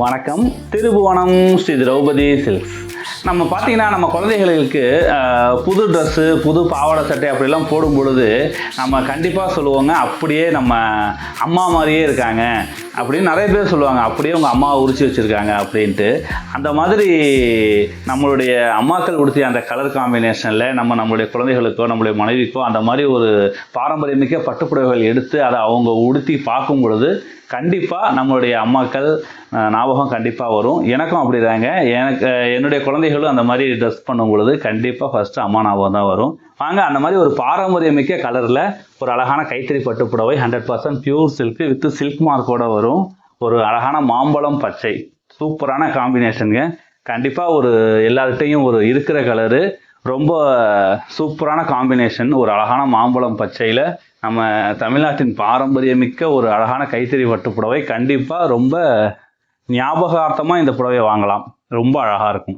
வணக்கம். திருபுவனம் ஸ்ரீ திரௌபதி சில்க்ஸ். நம்ம பார்த்தீங்கன்னா நம்ம குழந்தைகளுக்கு புது ட்ரெஸ்ஸு, புது பாவாடை சட்டை அப்படிலாம் போடும் பொழுது நம்ம கண்டிப்பாக சொல்லுவோங்க, அப்படியே நம்ம அம்மா மாதிரியே இருக்காங்க அப்படின்னு நிறைய பேர் சொல்லுவாங்க. அப்படியே உங்கள் அம்மாவை உரிச்சு வச்சுருக்காங்க அப்படின்ட்டு. அந்த மாதிரி நம்மளுடைய அம்மாக்கள் உடுத்திய அந்த கலர் காம்பினேஷனில் நம்மளுடைய குழந்தைகளுக்கோ நம்மளுடைய மனைவிக்கோ அந்த மாதிரி ஒரு பாரம்பரியமிக்க பட்டுப்புடவைகள் எடுத்து அதை அவங்க உடுத்தி பார்க்கும் பொழுது கண்டிப்பாக நம்மளுடைய அம்மாக்கள் ஞாபகம் கண்டிப்பாக வரும். எனக்கும் அப்படி தாங்க. என்னுடைய குழந்தைகளும் அந்த மாதிரி ட்ரெஸ் பண்ணும் பொழுது கண்டிப்பாக ஃபஸ்ட்டு அம்மா ஞாபகம் தான் வரும். வாங்க அந்த மாதிரி ஒரு பாரம்பரியமிக்க கலரில் ஒரு அழகான கைத்தறி பட்டுப்புடவை 100% பியூர் சில்க்கு வித் சில்க் மார்க்கோடு வரும். ஒரு அழகான மாம்பழம் பச்சை, சூப்பரான காம்பினேஷனுங்க. கண்டிப்பாக ஒரு எல்லார்கிட்டையும் ஒரு இருக்கிற கலரு, ரொம்ப சூப்பரான காம்பினேஷன். ஒரு அழகான மாம்பழம் பச்சையில் நம்ம தமிழ்நாட்டின் பாரம்பரியமிக்க ஒரு அழகான கைத்தறி பட்டுப்புடவை. கண்டிப்பாக ரொம்ப ஞாபகார்த்தமாக இந்த புடவையை வாங்கலாம். ரொம்ப அழகாக இருக்கும்.